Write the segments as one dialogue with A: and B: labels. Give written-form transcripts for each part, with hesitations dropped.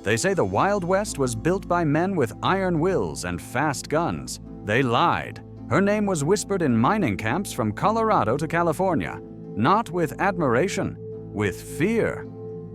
A: They say the Wild West was built by men with iron wills and fast guns. They lied. Her name was whispered in mining camps from Colorado to California, not with admiration, with fear.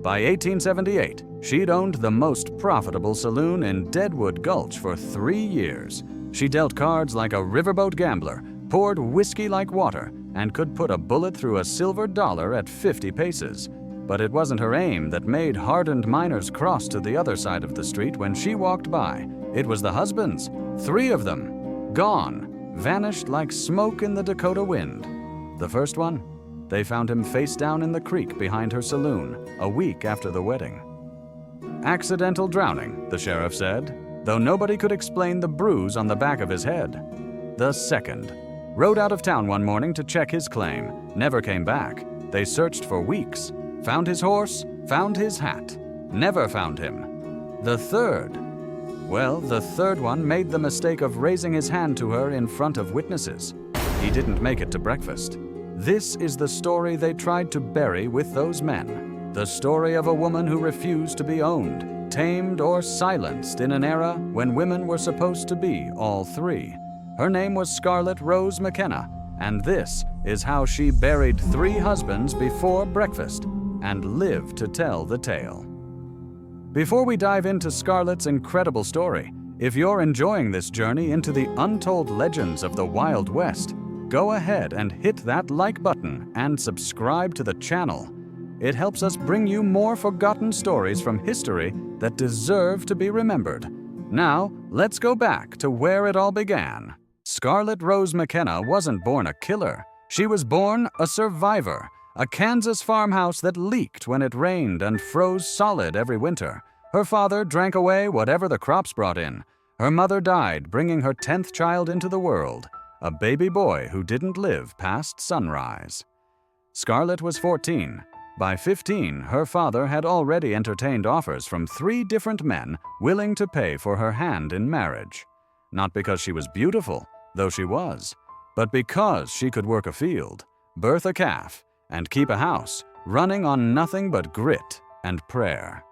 A: By 1878, she'd owned the most profitable saloon in Deadwood Gulch for 3 years. She dealt cards like a riverboat gambler, poured whiskey like water, and could put a bullet through a silver dollar at 50 paces. But it wasn't her aim that made hardened miners cross to the other side of the street when she walked by. It was the husbands, 3 of them, gone, vanished like smoke in the Dakota wind. The first one, they found him face down in the creek behind her saloon, a week after the wedding. Accidental drowning, the sheriff said, though nobody could explain the bruise on the back of his head. The second, rode out of town one morning to check his claim, never came back. They searched for weeks. Found his horse, found his hat, never found him. The third, well, the third one made the mistake of raising his hand to her in front of witnesses. He didn't make it to breakfast. This is the story they tried to bury with those men. The story of a woman who refused to be owned, tamed, or silenced in an era when women were supposed to be all 3. Her name was Scarlett Rose McKenna, and this is how she buried 3 husbands before breakfast and lived to tell the tale. Before we dive into Scarlett's incredible story, if you're enjoying this journey into the untold legends of the Wild West, go ahead and hit that like button and subscribe to the channel. It helps us bring you more forgotten stories from history that deserve to be remembered. Now, let's go back to where it all began. Scarlett Rose McKenna wasn't born a killer. She was born a survivor. A Kansas farmhouse that leaked when it rained and froze solid every winter. Her father drank away whatever the crops brought in. Her mother died, bringing her 10th child into the world, a baby boy who didn't live past sunrise. Scarlett was 14. By 15, her father had already entertained offers from 3 different men willing to pay for her hand in marriage. Not because she was beautiful, though she was, but because she could work a field, birth a calf, and keep a house running on nothing but grit and prayer.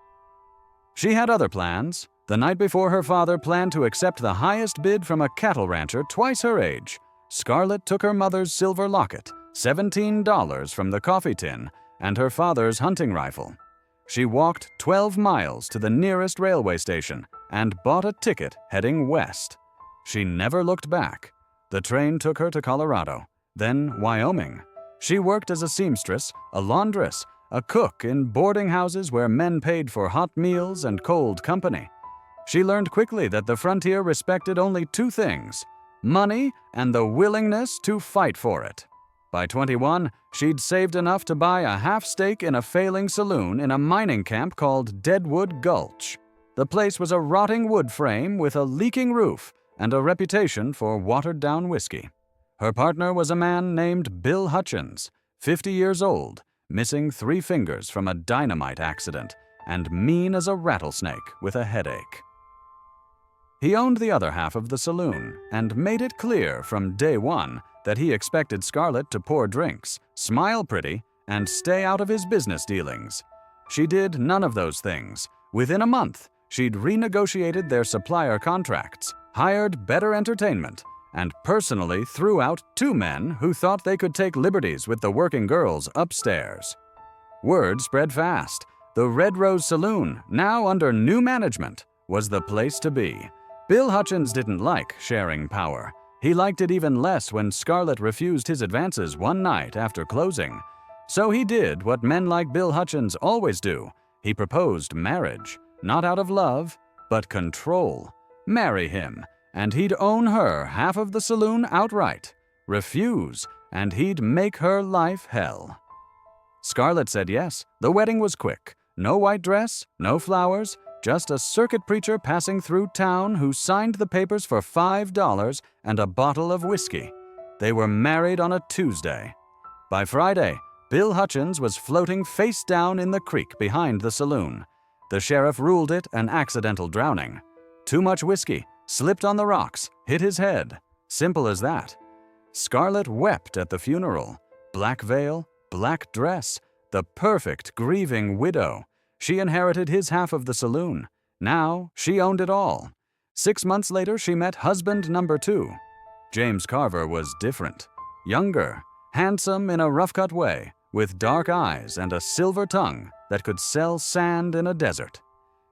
A: She had other plans. The night before her father planned to accept the highest bid from a cattle rancher twice her age, Scarlett took her mother's silver locket, $17 from the coffee tin, and her father's hunting rifle. She walked 12 miles to the nearest railway station and bought a ticket heading west. She never looked back. The train took her to Colorado, then Wyoming. She worked as a seamstress, a laundress, a cook in boarding houses where men paid for hot meals and cold company. She learned quickly that the frontier respected only 2 things: money and the willingness to fight for it. By 21, she'd saved enough to buy a half stake in a failing saloon in a mining camp called Deadwood Gulch. The place was a rotting wood frame with a leaking roof and a reputation for watered-down whiskey. Her partner was a man named Bill Hutchins, 50 years old, missing 3 fingers from a dynamite accident, and mean as a rattlesnake with a headache. He owned the other half of the saloon and made it clear from day one that he expected Scarlett to pour drinks, smile pretty, and stay out of his business dealings. She did none of those things. Within a month, she'd renegotiated their supplier contracts, hired better entertainment, and personally threw out 2 men who thought they could take liberties with the working girls upstairs. Word spread fast. The Red Rose Saloon, now under new management, was the place to be. Bill Hutchins didn't like sharing power. He liked it even less when Scarlett refused his advances one night after closing. So he did what men like Bill Hutchins always do. He proposed marriage, not out of love, but control. Marry him, and he'd own her half of the saloon outright. Refuse, and he'd make her life hell. Scarlett said yes. The wedding was quick. No white dress, no flowers, just a circuit preacher passing through town who signed the papers for $5 and a bottle of whiskey. They were married on a Tuesday. By Friday, Bill Hutchins was floating face down in the creek behind the saloon. The sheriff ruled it an accidental drowning. Too much whiskey, slipped on the rocks, hit his head. Simple as that. Scarlett wept at the funeral. Black veil, black dress, the perfect grieving widow. She inherited his half of the saloon. Now she owned it all. 6 months later, she met husband number 2. James Carver was different. Younger, handsome in a rough-cut way, with dark eyes and a silver tongue that could sell sand in a desert.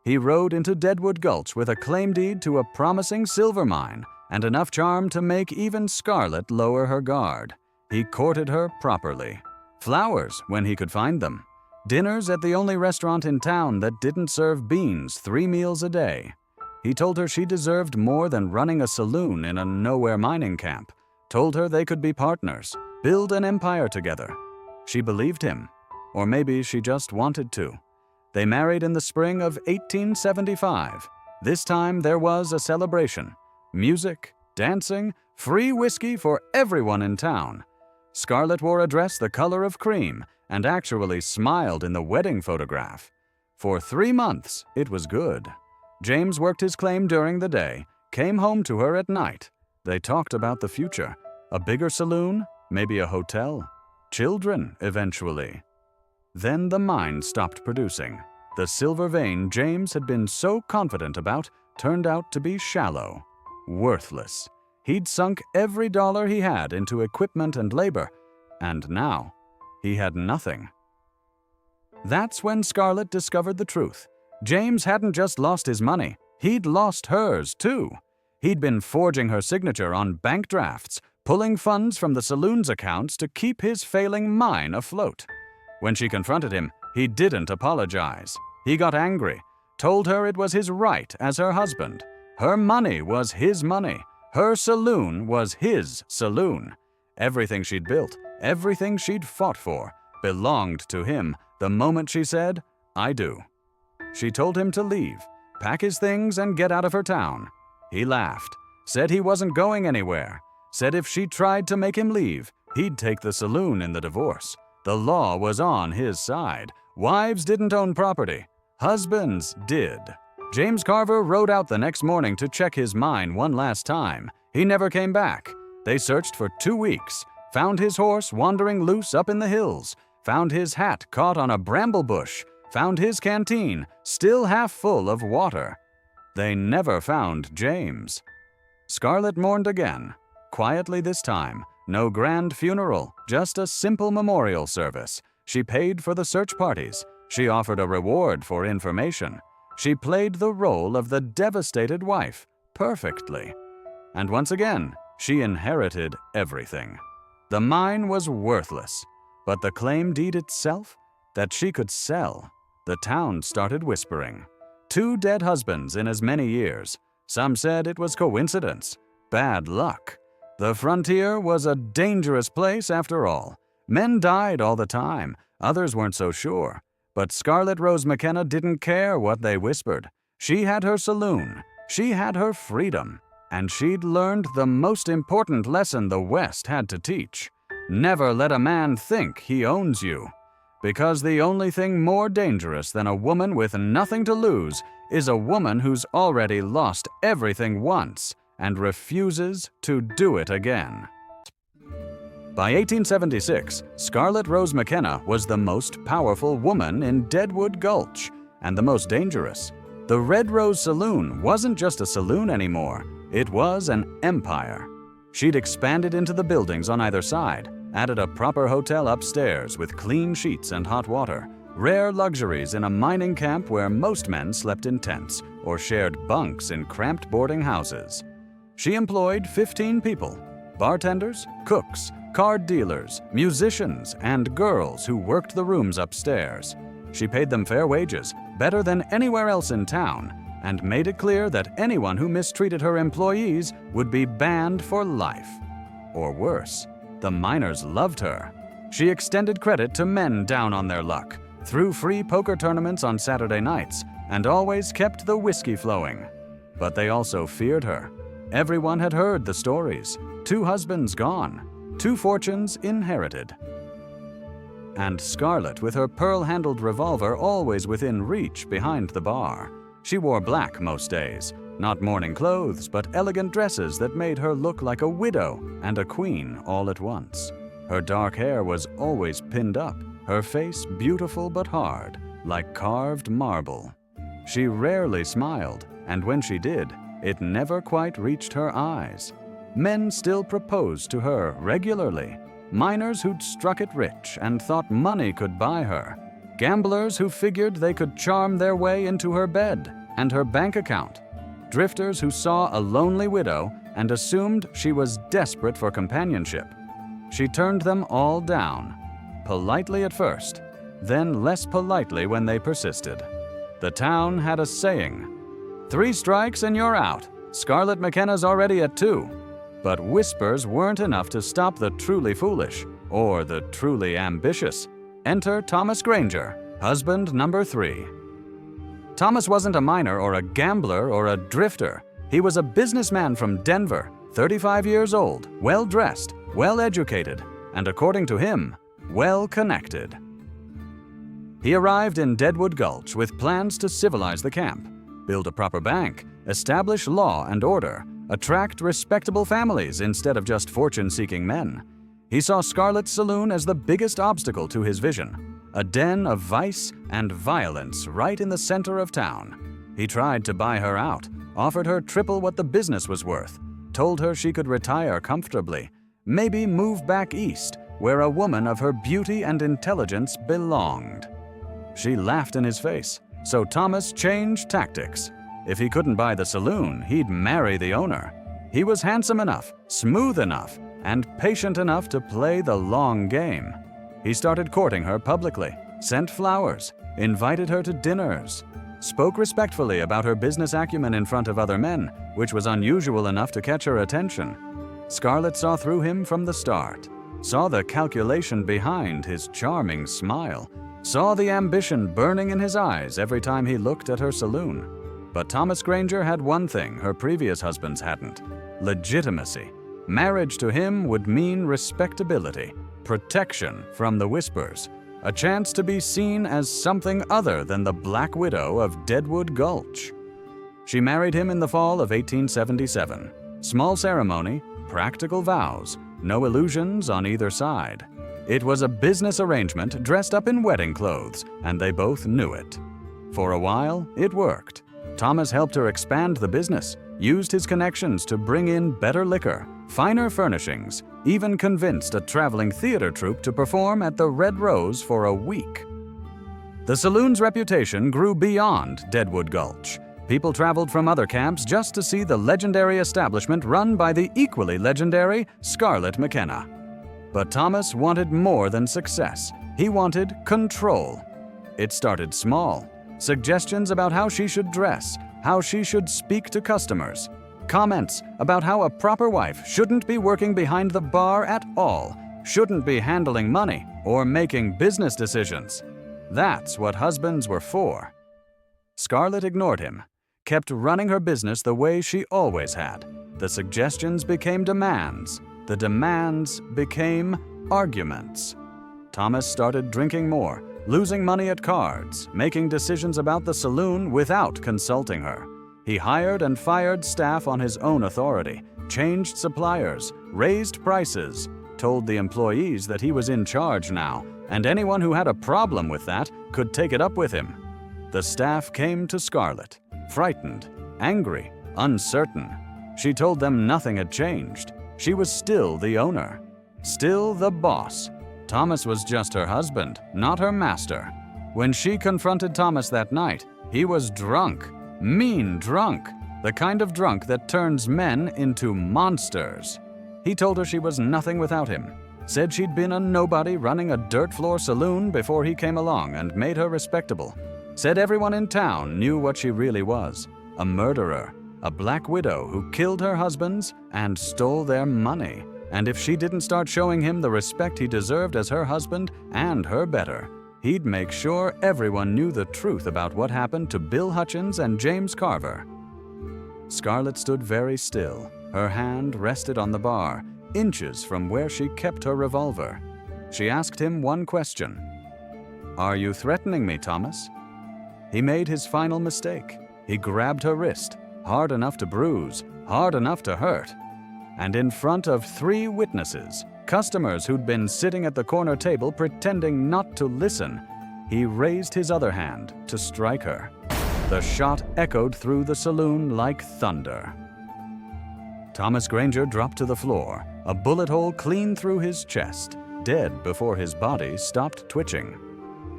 A: He rode into Deadwood Gulch with a claim deed to a promising silver mine and enough charm to make even Scarlett lower her guard. He courted her properly. Flowers when he could find them. Dinners at the only restaurant in town that didn't serve beans 3 meals a day. He told her she deserved more than running a saloon in a nowhere mining camp. Told her they could be partners, build an empire together. She believed him. Or maybe she just wanted to. They married in the spring of 1875. This time there was a celebration. Music, dancing, free whiskey for everyone in town. Scarlett wore a dress the color of cream and actually smiled in the wedding photograph. For 3 months, it was good. James worked his claim during the day, came home to her at night. They talked about the future. A bigger saloon, maybe a hotel. Children, eventually. Then the mine stopped producing. The silver vein James had been so confident about turned out to be shallow, worthless. He'd sunk every dollar he had into equipment and labor, and now he had nothing. That's when Scarlett discovered the truth. James hadn't just lost his money, he'd lost hers too. He'd been forging her signature on bank drafts, pulling funds from the saloon's accounts to keep his failing mine afloat. When she confronted him, he didn't apologize. He got angry, told her it was his right as her husband. Her money was his money. Her saloon was his saloon. Everything she'd built, everything she'd fought for, belonged to him the moment she said, "I do." She told him to leave, pack his things and get out of her town. He laughed, said he wasn't going anywhere, said if she tried to make him leave, he'd take the saloon in the divorce. The law was on his side. Wives didn't own property. Husbands did. James Carver rode out the next morning to check his mine one last time. He never came back. They searched for 2 weeks, found his horse wandering loose up in the hills, found his hat caught on a bramble bush, found his canteen still half full of water. They never found James. Scarlett mourned again, quietly this time. No grand funeral, just a simple memorial service. She paid for the search parties. She offered a reward for information. She played the role of the devastated wife perfectly. And once again, she inherited everything. The mine was worthless, but the claim deed itself, that she could sell. The town started whispering. 2 dead husbands in as many years. Some said it was coincidence, bad luck. The frontier was a dangerous place after all. Men died all the time, others weren't so sure. But Scarlett Rose McKenna didn't care what they whispered. She had her saloon, she had her freedom, and she'd learned the most important lesson the West had to teach. Never let a man think he owns you. Because the only thing more dangerous than a woman with nothing to lose is a woman who's already lost everything once and refuses to do it again. By 1876, Scarlett Rose McKenna was the most powerful woman in Deadwood Gulch, and the most dangerous. The Red Rose Saloon wasn't just a saloon anymore, it was an empire. She'd expanded into the buildings on either side, added a proper hotel upstairs with clean sheets and hot water, rare luxuries in a mining camp where most men slept in tents or shared bunks in cramped boarding houses. She employed 15 people, bartenders, cooks, card dealers, musicians, and girls who worked the rooms upstairs. She paid them fair wages, better than anywhere else in town, and made it clear that anyone who mistreated her employees would be banned for life. Or worse, the miners loved her. She extended credit to men down on their luck, threw free poker tournaments on Saturday nights, and always kept the whiskey flowing. But they also feared her. Everyone had heard the stories. 2 husbands gone, 2 fortunes inherited. And Scarlett, with her pearl-handled revolver always within reach behind the bar. She wore black most days, not mourning clothes, but elegant dresses that made her look like a widow and a queen all at once. Her dark hair was always pinned up, her face beautiful but hard, like carved marble. She rarely smiled, and when she did, it never quite reached her eyes. Men still proposed to her regularly. Miners who'd struck it rich and thought money could buy her. Gamblers who figured they could charm their way into her bed and her bank account. Drifters who saw a lonely widow and assumed she was desperate for companionship. She turned them all down, politely at first, then less politely when they persisted. The town had a saying, "3 strikes and you're out. Scarlett McKenna's already at 2. But whispers weren't enough to stop the truly foolish or the truly ambitious. Enter Thomas Granger, husband number 3. Thomas wasn't a miner or a gambler or a drifter. He was a businessman from Denver, 35 years old, well-dressed, well-educated, and according to him, well-connected. He arrived in Deadwood Gulch with plans to civilize the camp, build a proper bank, establish law and order, attract respectable families instead of just fortune-seeking men. He saw Scarlett Saloon as the biggest obstacle to his vision, a den of vice and violence right in the center of town. He tried to buy her out, offered her triple what the business was worth, told her she could retire comfortably, maybe move back east, where a woman of her beauty and intelligence belonged. She laughed in his face, so Thomas changed tactics. If he couldn't buy the saloon, he'd marry the owner. He was handsome enough, smooth enough, and patient enough to play the long game. He started courting her publicly, sent flowers, invited her to dinners, spoke respectfully about her business acumen in front of other men, which was unusual enough to catch her attention. Scarlett saw through him from the start, saw the calculation behind his charming smile, saw the ambition burning in his eyes every time he looked at her saloon. But Thomas Granger had one thing her previous husbands hadn't: legitimacy. Marriage to him would mean respectability, protection from the whispers, a chance to be seen as something other than the Black Widow of Deadwood Gulch. She married him in the fall of 1877. Small ceremony, practical vows, no illusions on either side. It was a business arrangement dressed up in wedding clothes, and they both knew it. For a while, it worked. Thomas helped her expand the business, used his connections to bring in better liquor, finer furnishings, even convinced a traveling theater troupe to perform at the Red Rose for a week. The saloon's reputation grew beyond Deadwood Gulch. People traveled from other camps just to see the legendary establishment run by the equally legendary Scarlett McKenna. But Thomas wanted more than success. He wanted control. It started small. Suggestions about how she should dress, how she should speak to customers. Comments about how a proper wife shouldn't be working behind the bar at all, shouldn't be handling money or making business decisions. That's what husbands were for. Scarlett ignored him, kept running her business the way she always had. The suggestions became demands. The demands became arguments. Thomas started drinking more, losing money at cards, making decisions about the saloon without consulting her. He hired and fired staff on his own authority, changed suppliers, raised prices, told the employees that he was in charge now, and anyone who had a problem with that could take it up with him. The staff came to Scarlett, frightened, angry, uncertain. She told them nothing had changed. She was still the owner, still the boss. Thomas was just her husband, not her master. When she confronted Thomas that night, he was drunk, mean drunk, the kind of drunk that turns men into monsters. He told her she was nothing without him, said she'd been a nobody running a dirt floor saloon before he came along and made her respectable, said everyone in town knew what she really was, a murderer, a black widow who killed her husbands and stole their money. And if she didn't start showing him the respect he deserved as her husband and her better, he'd make sure everyone knew the truth about what happened to Bill Hutchins and James Carver. Scarlett stood very still. Her hand rested on the bar, inches from where she kept her revolver. She asked him one question. "Are you threatening me, Thomas?" He made his final mistake. He grabbed her wrist, hard enough to bruise, hard enough to hurt. And in front of 3 witnesses, customers who'd been sitting at the corner table pretending not to listen, he raised his other hand to strike her. The shot echoed through the saloon like thunder. Thomas Granger dropped to the floor, a bullet hole clean through his chest, dead before his body stopped twitching.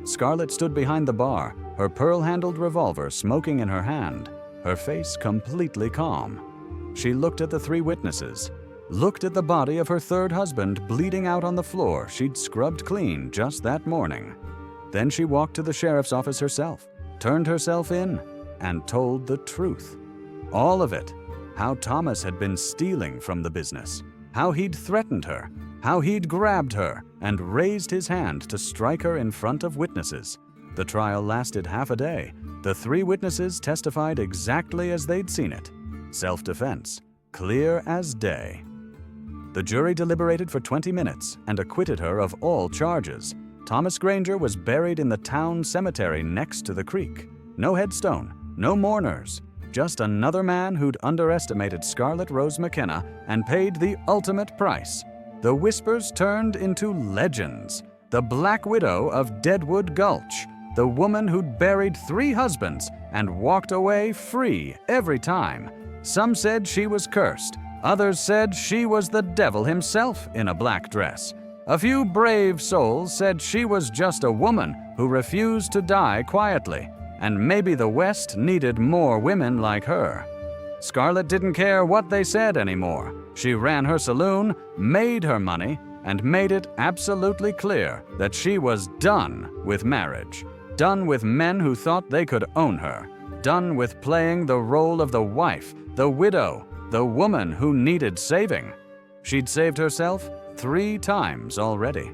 A: Scarlett stood behind the bar, her pearl-handled revolver smoking in her hand, her face completely calm. She looked at the three witnesses, looked at the body of her third husband bleeding out on the floor she'd scrubbed clean just that morning. Then she walked to the sheriff's office herself, turned herself in, and told the truth. All of it. How Thomas had been stealing from the business, how he'd threatened her, how he'd grabbed her and raised his hand to strike her in front of witnesses. The trial lasted half a day. The three witnesses testified exactly as they'd seen it. Self-defense, clear as day. The jury deliberated for 20 minutes and acquitted her of all charges. Thomas Granger was buried in the town cemetery next to the creek. No headstone, no mourners, just another man who'd underestimated Scarlett Rose McKenna and paid the ultimate price. The whispers turned into legends. The Black Widow of Deadwood Gulch, the woman who'd buried 3 husbands and walked away free every time. Some said she was cursed. Others said she was the devil himself in a black dress. A few brave souls said she was just a woman who refused to die quietly, and maybe the West needed more women like her. Scarlett didn't care what they said anymore. She ran her saloon, made her money, and made it absolutely clear that she was done with marriage, done with men who thought they could own her, done with playing the role of the wife, the widow, the woman who needed saving. She'd saved herself 3 times already.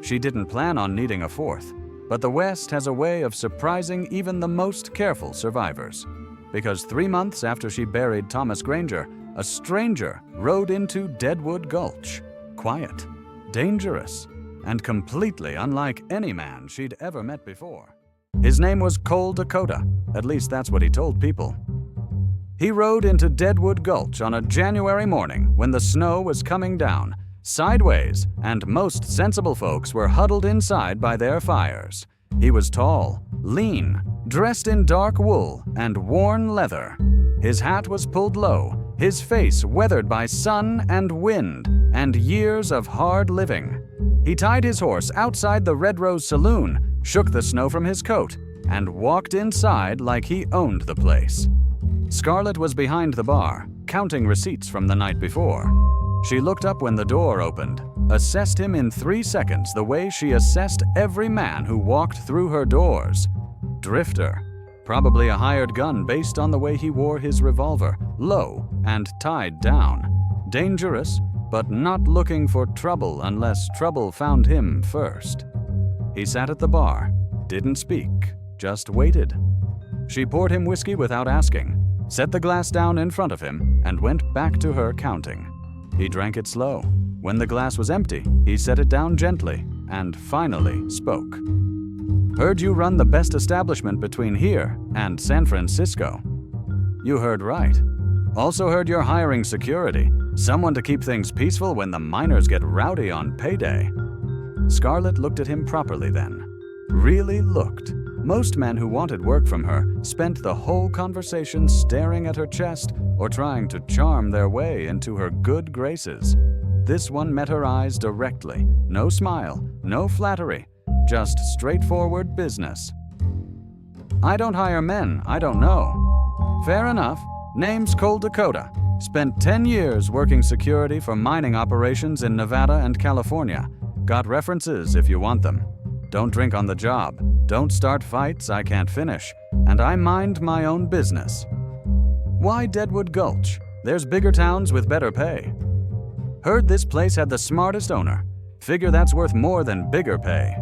A: She didn't plan on needing a 4th, but the West has a way of surprising even the most careful survivors. Because 3 months after she buried Thomas Granger, a stranger rode into Deadwood Gulch, quiet, dangerous, and completely unlike any man she'd ever met before. His name was Cole Dakota, at least that's what he told people. He rode into Deadwood Gulch on a January morning when the snow was coming down, sideways, and most sensible folks were huddled inside by their fires. He was tall, lean, dressed in dark wool and worn leather. His hat was pulled low, his face weathered by sun and wind and years of hard living. He tied his horse outside the Red Rose Saloon, shook the snow from his coat, and walked inside like he owned the place. Scarlett was behind the bar, counting receipts from the night before. She looked up when the door opened, assessed him in 3 seconds the way she assessed every man who walked through her doors. Drifter, probably a hired gun based on the way he wore his revolver, low and tied down. Dangerous, but not looking for trouble unless trouble found him first. He sat at the bar, didn't speak, just waited. She poured him whiskey without asking, set the glass down in front of him, and went back to her counting. He drank it slow. When the glass was empty, he set it down gently and finally spoke. "Heard you run the best establishment between here and San Francisco." "You heard right. Also heard you're hiring security, someone to keep things peaceful when the miners get rowdy on payday." Scarlett looked at him properly then. Really looked. Most men who wanted work from her spent the whole conversation staring at her chest or trying to charm their way into her good graces. This one met her eyes directly. No smile, no flattery, just straightforward business. "I don't hire men I don't know." "Fair enough. Name's Cole Dakota. Spent 10 years working security for mining operations in Nevada and California. Got references if you want them. Don't drink on the job. Don't start fights I can't finish. And I mind my own business." "Why Deadwood Gulch? There's bigger towns with better pay." "Heard this place had the smartest owner. Figure that's worth more than bigger pay."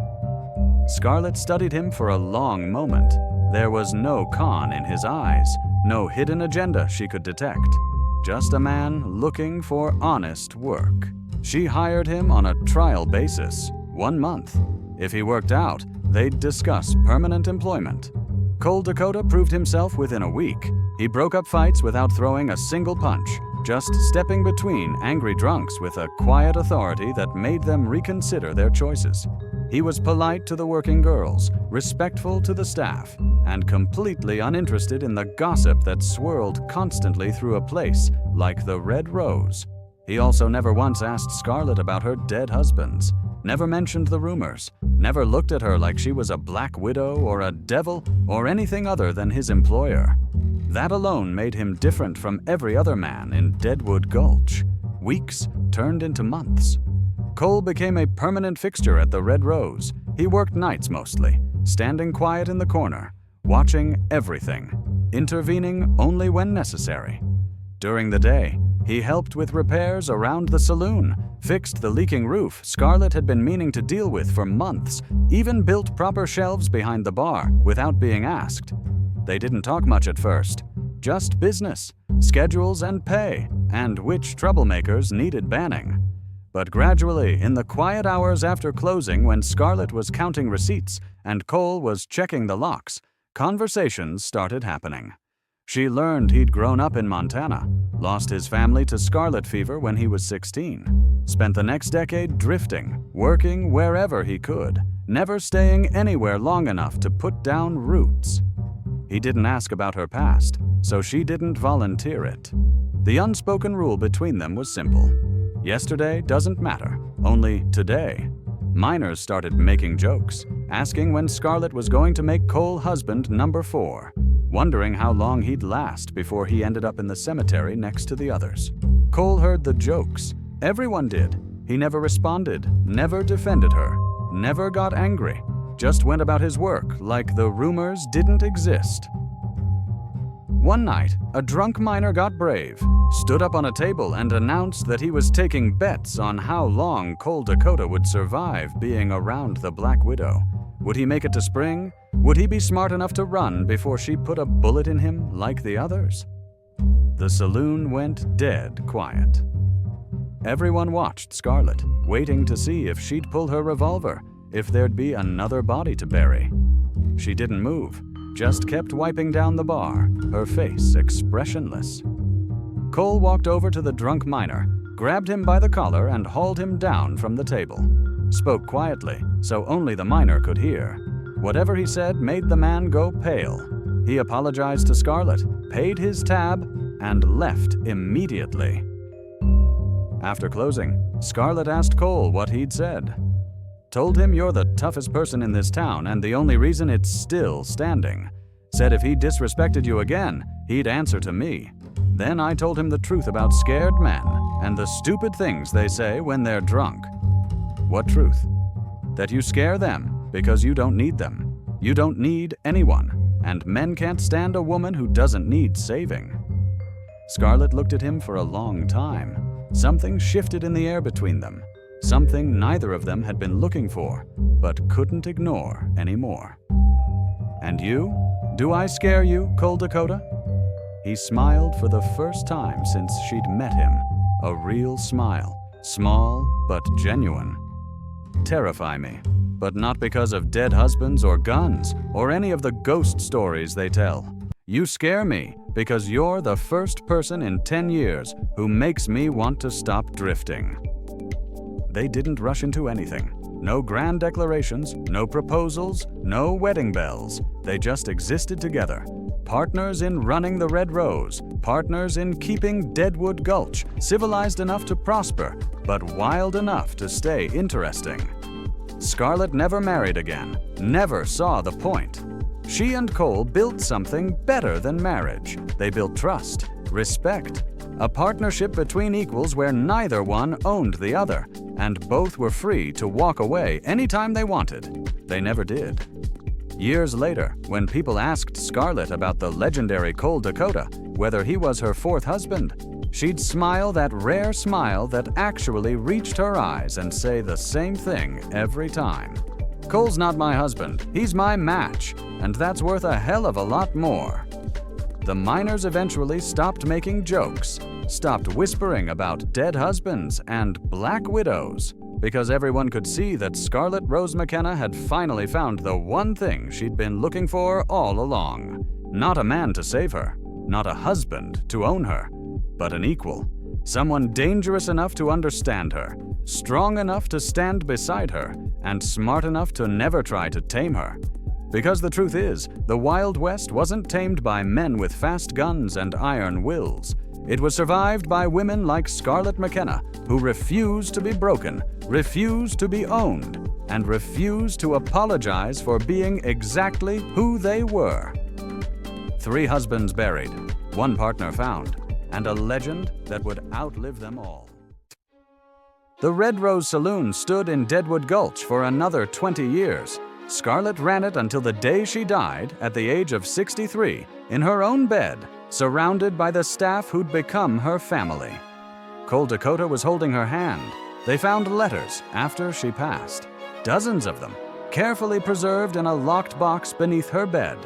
A: Scarlett studied him for a long moment. There was no con in his eyes, no hidden agenda she could detect. Just a man looking for honest work. She hired him on a trial basis, 1 month. If he worked out, they'd discuss permanent employment. Cole Dakota proved himself within a week. He broke up fights without throwing a single punch, just stepping between angry drunks with a quiet authority that made them reconsider their choices. He was polite to the working girls, respectful to the staff, and completely uninterested in the gossip that swirled constantly through a place like the Red Rose. He also never once asked Scarlett about her dead husbands, never mentioned the rumors, never looked at her like she was a black widow or a devil or anything other than his employer. That alone made him different from every other man in Deadwood Gulch. Weeks turned into months. Cole became a permanent fixture at the Red Rose. He worked nights mostly, standing quiet in the corner, watching everything, intervening only when necessary. During the day, he helped with repairs around the saloon, fixed the leaking roof Scarlett had been meaning to deal with for months, even built proper shelves behind the bar without being asked. They didn't talk much at first, just business, schedules and pay, and which troublemakers needed banning. But gradually, in the quiet hours after closing when Scarlett was counting receipts and Cole was checking the locks, conversations started happening. She learned he'd grown up in Montana, lost his family to scarlet fever when he was 16, spent the next decade drifting, working wherever he could, never staying anywhere long enough to put down roots. He didn't ask about her past, so she didn't volunteer it. The unspoken rule between them was simple. Yesterday doesn't matter, only today. Miners started making jokes, asking when Scarlett was going to make Cole husband number 4, wondering how long he'd last before he ended up in the cemetery next to the others. Cole heard the jokes. Everyone did. He never responded, never defended her, never got angry, just went about his work like the rumors didn't exist. One night, a drunk miner got brave, stood up on a table and announced that he was taking bets on how long Cole Dakota would survive being around the Black Widow. Would he make it to spring? Would he be smart enough to run before she put a bullet in him like the others? The saloon went dead quiet. Everyone watched Scarlett, waiting to see if she'd pull her revolver, if there'd be another body to bury. She didn't move, just kept wiping down the bar, her face expressionless. Cole walked over to the drunk miner, grabbed him by the collar and hauled him down from the table. Spoke quietly, so only the miner could hear. Whatever he said made the man go pale. He apologized to Scarlett, paid his tab, and left immediately. After closing, Scarlett asked Cole what he'd said. Told him you're the toughest person in this town and the only reason it's still standing. Said if he disrespected you again, he'd answer to me. Then I told him the truth about scared men and the stupid things they say when they're drunk. What truth? That you scare them because you don't need them. You don't need anyone, and men can't stand a woman who doesn't need saving. Scarlett looked at him for a long time. Something shifted in the air between them. Something neither of them had been looking for, but couldn't ignore anymore. And you? Do I scare you, Cole Dakota? He smiled for the first time since she'd met him. A real smile, small but genuine. Terrify me, but not because of dead husbands or guns or any of the ghost stories they tell. You scare me because you're the first person in 10 years who makes me want to stop drifting. They didn't rush into anything. No grand declarations, no proposals, no wedding bells. They just existed together. Partners in running the Red Rose, partners in keeping Deadwood Gulch, civilized enough to prosper, but wild enough to stay interesting. Scarlett never married again, never saw the point. She and Cole built something better than marriage. They built trust, respect, a partnership between equals where neither one owned the other, and both were free to walk away anytime they wanted. They never did. Years later, when people asked Scarlett about the legendary Cole Dakota, whether he was her 4th husband, she'd smile that rare smile that actually reached her eyes and say the same thing every time. Cole's not my husband, he's my match, and that's worth a hell of a lot more. The miners eventually stopped making jokes, stopped whispering about dead husbands and black widows, because everyone could see that Scarlett Rose McKenna had finally found the one thing she'd been looking for all along. Not a man to save her, not a husband to own her, but an equal. Someone dangerous enough to understand her, strong enough to stand beside her, and smart enough to never try to tame her. Because the truth is, the Wild West wasn't tamed by men with fast guns and iron wills. It was survived by women like Scarlett McKenna, who refused to be broken, refused to be owned, and refused to apologize for being exactly who they were. 3 husbands buried, 1 partner found, and a legend that would outlive them all. The Red Rose Saloon stood in Deadwood Gulch for another 20 years. Scarlett ran it until the day she died, at the age of 63, in her own bed, surrounded by the staff who'd become her family. Cold Dakota was holding her hand. They found letters after she passed, dozens of them, carefully preserved in a locked box beneath her bed.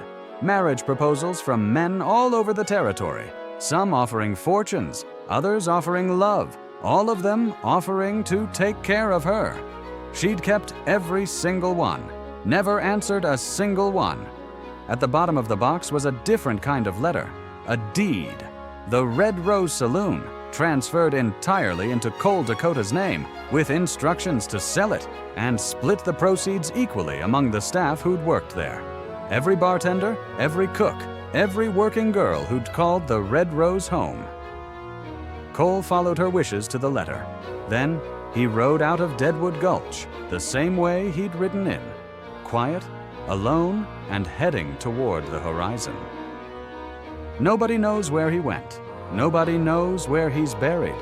A: Marriage proposals from men all over the territory, some offering fortunes, others offering love, all of them offering to take care of her. She'd kept every single one, never answered a single one. At the bottom of the box was a different kind of letter, a deed. The Red Rose Saloon, transferred entirely into Cold Dakota's name, with instructions to sell it and split the proceeds equally among the staff who'd worked there. Every bartender, every cook, every working girl who'd called the Red Rose home. Cole followed her wishes to the letter. Then he rode out of Deadwood Gulch the same way he'd ridden in, quiet, alone, and heading toward the horizon. Nobody knows where he went. Nobody knows where he's buried.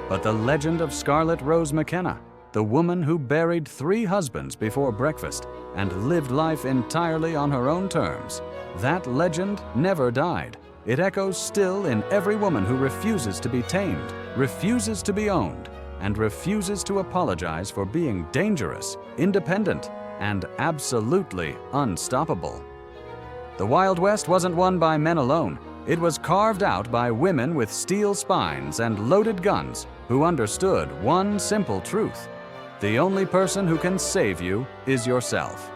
A: But the legend of Scarlett Rose McKenna, the woman who buried 3 husbands before breakfast and lived life entirely on her own terms, that legend never died. It echoes still in every woman who refuses to be tamed, refuses to be owned, and refuses to apologize for being dangerous, independent, and absolutely unstoppable. The Wild West wasn't won by men alone. It was carved out by women with steel spines and loaded guns who understood one simple truth: the only person who can save you is yourself.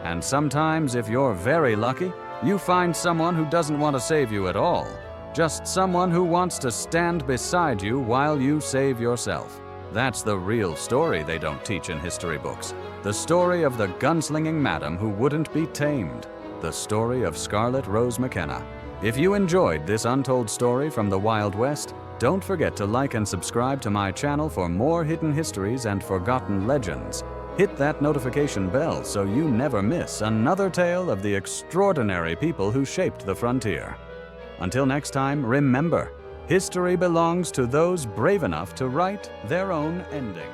A: And sometimes, if you're very lucky, you find someone who doesn't want to save you at all, just someone who wants to stand beside you while you save yourself. That's the real story they don't teach in history books. The story of the gunslinging madam who wouldn't be tamed. The story of Scarlett Rose McKenna. If you enjoyed this untold story from the Wild West, don't forget to like and subscribe to my channel for more hidden histories and forgotten legends. Hit that notification bell so you never miss another tale of the extraordinary people who shaped the frontier. Until next time, remember, history belongs to those brave enough to write their own ending.